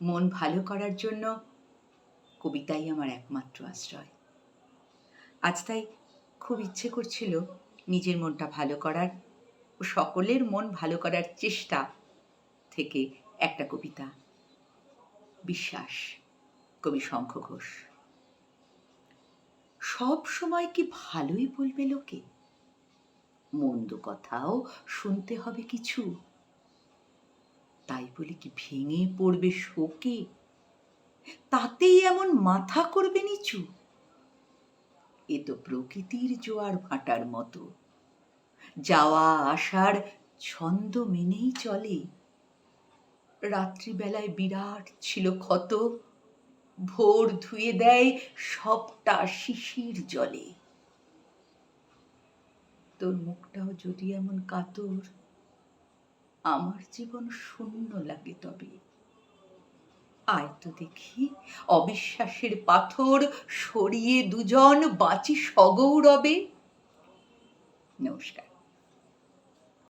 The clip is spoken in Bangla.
মন ভালো করার জন্য কবিতাই আমার একমাত্র আশ্রয়। আজ তাই খুব ইচ্ছে করছিল নিজের মনটা ভালো করার ও সকলের মন ভালো করার চেষ্টা থেকে একটা কবিতা। বিশ্বাস, কবি শঙ্খ ঘোষ। সব সময় কি ভালোই বলবে লোকে? মন্দ কথাও শুনতে হবে কিছু। তাই বলে কি ভেঙে পড়বে শোকে? তাতেই এমন মাথা করবে নিচু? এ তো প্রকৃতির জোয়ার ভাটার মতো, যাওয়া আসার ছন্দ মেনেই চলে। রাত্রিবেলায় বিরাট ছিল ক্ষত, ভোর ধুয়ে দেয় সবটা শিশির জলে। তোর মুখটাও যদি এমন কাতর, আমার জীবন শূন্য লাগে তবে। আয় তো দেখি অবিশ্বাসের পাথর সরিয়ে দুজন বাঁচি সগৌরবে। নমস্কার।